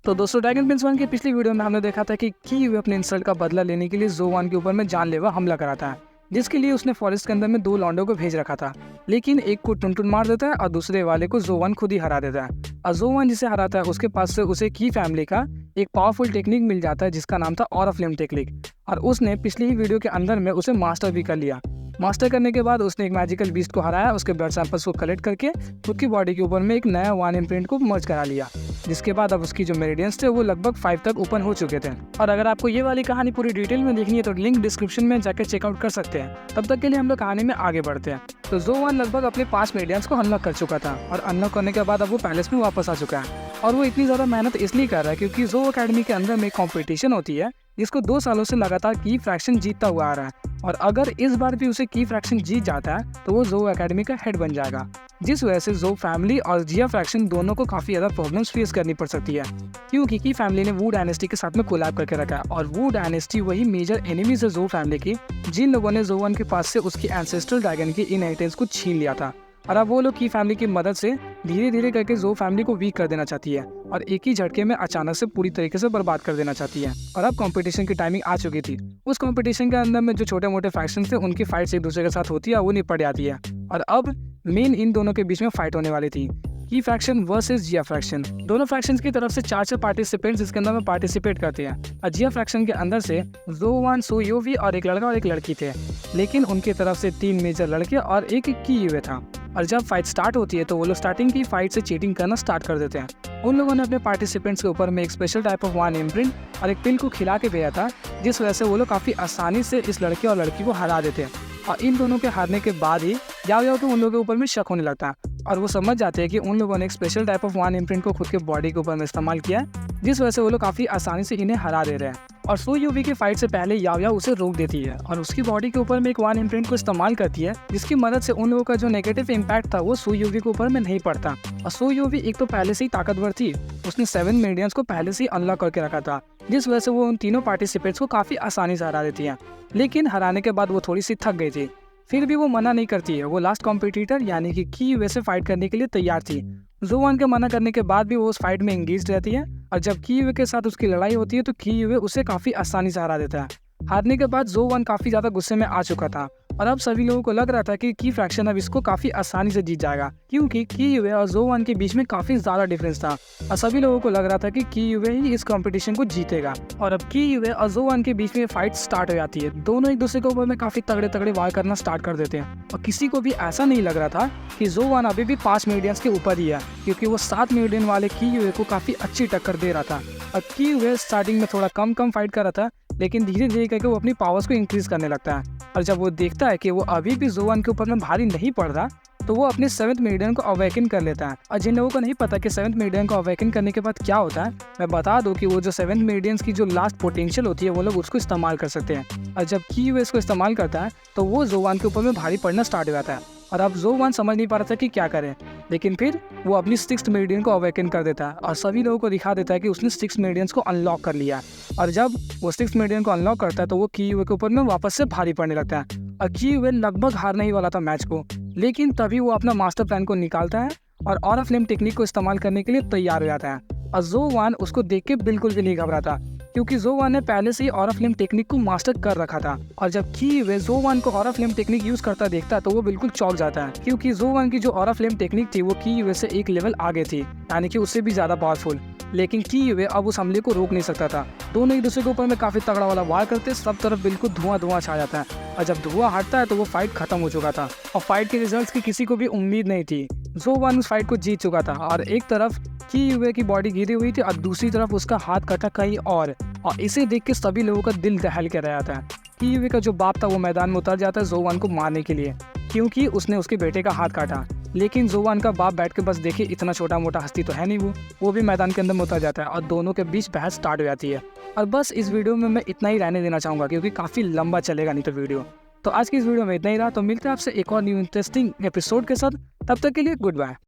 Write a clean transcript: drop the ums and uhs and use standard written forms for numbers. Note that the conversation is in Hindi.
तो दोस्तों, ड्रैगन प्रिंस 1 की पिछली वीडियो में हमने देखा था कि कीवी अपने इंसल्ट का बदला लेने के लिए ज़ो1 के ऊपर में जानलेवा हमला कराता है, जिसके लिए उसने फॉरेस्ट के अंदर में 2 लॉन्डों को भेज रखा था। लेकिन एक को टुन मार देता है और दूसरे वाले को ज़ो1 खुद ही हरा देता है। और ज़ो1 जिसे हराता है उसके पास से उसे की फैमिली का एक पावरफुल टेक्निक मिल जाता है जिसका नाम था ऑरा फ्लेम टेक्निक, और उसने पिछली ही वीडियो के अंदर में उसे मास्टर भी कर लिया। मास्टर करने के बाद उसने एक मैजिकल बीस्ट को हराया, उसके ब्लड सैंपल्स को कलेक्ट करके खुद की बॉडी के ऊपर में एक नया 1 इम्प्रिंट को मर्ज करा लिया, जिसके बाद अब उसकी जो मेरिडियंस थे वो लगभग 5 तक ओपन हो चुके थे। और अगर आपको ये वाली कहानी पूरी डिटेल में देखनी है तो लिंक डिस्क्रिप्शन में जाकर चेकआउट कर सकते हैं। तब तक के लिए हम लोग कहानी में आगे बढ़ते हैं। तो ज़ो1 लगभग अपने 5 मेरिडियंस को अनलॉक कर चुका था, और अनलॉक करने के बाद अब वो पैलेस में वापस आ चुका है। और वो इतनी ज़्यादा मेहनत इसलिए कर रहा है क्योंकि ज़ो अकेडमी के अंदर में कॉम्पिटिशन होती है जिसको 2 सालों से लगातार की फ्रैक्शन जीतता हुआ आ रहा है, और अगर इस बार भी उसे की फ्रैक्शन जीत जाता है तो वो ज़ो अकेडमी का हेड बन जाएगा, जिस वजह से ज़ो फैमिली और जिया फ्रैक्शन दोनों को काफ़ी ज़्यादा प्रॉब्लम्स फेस करनी पड़ सकती है, क्योंकि की फैमिली ने वू डायनेस्टी के साथ में कोलैब करके रखा है, और वू डायनेस्टी वही मेजर एनिमीज है ज़ो फैमिली की, जिन लोगों ने ज़ो1 के पास से उसकी एंसेस्ट्रल ड्रैगन की इनहेरिटेंस को छीन लिया था। और अब वो लोग की फैमिली की मदद से धीरे धीरे करके ज़ो फैमिली को वीक कर देना चाहती है, और एक ही झटके में अचानक से पूरी तरीके से बर्बाद कर देना चाहती है। और अब कंपटीशन की टाइमिंग आ चुकी थी। उस कंपटीशन के अंदर में जो छोटे मोटे फैक्शन थे उनकी फाइट्स एक दूसरे के साथ होती है, वो निपट जाती है, और अब मेन इन दोनों के बीच में फाइट होने वाली थी, की फ्रैक्शन वर्सेस जिया फ्रैक्शन। दोनों फ्रैक्शंस की तरफ से 4 पार्टिसिपेंट्स इसके अंदर में पार्टिसिपेट करते हैं, और जिया फ्रैक्शन के अंदर से ज़ो1, सोयोवी और एक लड़का और एक लड़की थे, लेकिन उनकी तरफ से 3 मेजर लड़के और एक कीवे था। और जब फाइट स्टार्ट होती है तो वो लोग स्टार्टिंग की फाइट से चीटिंग करना स्टार्ट कर देते हैं। उन लोगों ने अपने पार्टिसिपेंट्स के ऊपर में एक स्पेशल टाइप ऑफ 1 इम्प्रिंट और एक पिल को खिला के भेजा था, जिस वजह से वो लोग काफ़ी आसानी से इस लड़के और लड़की को हरा देते हैं। और इन दोनों के हारने के बाद ही याओ को उन लोगों के ऊपर में शक होने लगता है, और वो समझ जाते हैं कि उन लोगों ने एक स्पेशल टाइप ऑफ 1 इम्प्रिंट को खुद के बॉडी के ऊपर में इस्तेमाल किया है, जिस वजह से वो लोग काफ़ी आसानी से इन्हें हरा दे रहे हैं। और सोयूवी की फाइट से पहले याओ उसे रोक देती है और उसकी बॉडी के ऊपर में एक 1 इम्प्रिंट को इस्तेमाल करती है, जिसकी मदद से उन लोगों का जो नेगेटिव इम्पैक्ट था वो सोयूवी के ऊपर में नहीं पड़ता। और सोयूवी एक तो पहले से ही ताकतवर थी, उसने 7 मेरिडियंस को पहले से ही अनलॉक करके रखा था, जिस वजह से वो उन तीनों पार्टिसिपेंट्स को काफ़ी आसानी से हरा देती है। लेकिन हराने के बाद वो थोड़ी सी थक गई थी, फिर भी वो मना नहीं करती है। वो लास्ट कॉम्पिटिटर यानी कि कीवे से फाइट करने के लिए तैयार थी। ज़ो1 के मना करने के बाद भी वो उस फाइट में एंगेज रहती है, और जब कीवे के साथ उसकी लड़ाई होती है तो कीवे उसे काफ़ी आसानी से हरा देता है। हारने के बाद ज़ो1 काफ़ी ज़्यादा गुस्से में आ चुका था, और अब सभी लोगों को लग रहा था कि की फ्रैक्शन अब इसको काफ़ी आसानी से जीत जाएगा, क्योंकि कीवे और ज़ो1 के बीच में काफ़ी ज़्यादा डिफरेंस था, और सभी लोगों को लग रहा था कि कीवे ही इस कंपटीशन को जीतेगा। और अब कीवे और ज़ो1 के बीच में फाइट स्टार्ट हो जाती है। दोनों एक दूसरे के ऊपर में काफ़ी तगड़े वार करना स्टार्ट कर देते हैं, और किसी को भी ऐसा नहीं लग रहा था कि ज़ो1 अभी भी 5 मेरिडियंस के ऊपर ही है, क्योंकि वो 7 मेरिडियन वाले कीवे को काफ़ी अच्छी टक्कर दे रहा था। और कीवे स्टार्टिंग में थोड़ा कम फाइट कर रहा था, लेकिन धीरे धीरे करके वो अपनी पावर्स को इंक्रीज करने लगता है, और जब वो देखता है कि वो अभी भी ज़ो1 के ऊपर में भारी नहीं पड़ रहा, तो वो अपने 7th मेरिडियन को अवेकन कर लेता है। और जिन लोगों को नहीं पता कि 7th मेरिडियन को अवेकन करने के बाद क्या होता है, मैं बता दूं कि वो जो 7th मेरिडियंस की जो लास्ट पोटेंशियल होती है वो लोग उसको इस्तेमाल कर सकते हैं, और जब कीवे इसको इस्तेमाल करता है तो वो ज़ो1 के ऊपर में भारी पड़ना स्टार्ट हो जाता है। और अब ज़ो1 समझ नहीं पा रहा था कि क्या करे, लेकिन फिर वो अपनी 6th मेरिडियन को अवेकन कर देता है, और सभी लोगों को दिखा देता है कि उसने 6 मेरिडियंस को अनलॉक कर लिया। और जब वो 6 मेरिडियन को अनलॉक करता है तो वो कीवे के ऊपर में वापस से भारी पड़ने लगता है, और कीवे लगभग हारने ही वाला था मैच को, लेकिन तभी वो अपना मास्टर प्लान को निकालता है और ऑरा फ्लेम टेक्निक को इस्तेमाल करने के लिए तैयार हो जाता है। और ज़ो1 उसको देख के बिल्कुल भी नहीं घबराता, क्योंकि ज़ो1 ने पहले से ही ऑरा फ्लेम टेक्निक को मास्टर कर रखा था। और जब कीवे ज़ो1 को ऑरा फ्लेम टेक्निक यूज करता देखता है तो वो बिल्कुल चौंक जाता है, क्योंकि ज़ो1 की जो ऑरा फ्लेम टेक्निक थी वो कीवे से एक लेवल आगे थी, यानी कि उससे भी ज्यादा पावरफुल। लेकिन कीवे अब उस हमले को रोक नहीं सकता था। दोनों एक दूसरे के ऊपर में काफी तगड़ा वाला वार करते, सब तरफ बिल्कुल धुआं छा जाता है, और जब धुआं हटता है तो वो फाइट खत्म हो चुका था, और फाइट के रिजल्ट्स की किसी को भी उम्मीद नहीं थी। ज़ो1 उस फाइट को जीत चुका था, और एक तरफ कीवे की बॉडी गिरी हुई थी और दूसरी तरफ उसका हाथ कटा कहीं और इसे देख के सभी लोगों का दिल दहल कर रहा था। कीवे का जो बाप था वो मैदान में उतर जाता है ज़ो1 को मारने के लिए, क्योंकि उसने उसके बेटे का हाथ काटा। लेकिन ज़ो1 का बाप बैठ के बस देखे, इतना छोटा मोटा हस्ती तो है नहीं, वो भी मैदान के अंदर में उतर जाता है, और दोनों के बीच बहस स्टार्ट हो जाती है। और बस इस वीडियो में मैं इतना ही रहने देना चाहूँगा, क्योंकि काफ़ी लंबा चलेगा नहीं तो वीडियो। तो आज की इस वीडियो में इतना ही रहा, तो मिलते हैं आपसे एक और न्यू इंटरेस्टिंग एपिसोड के साथ। तब तक के लिए गुड बाय।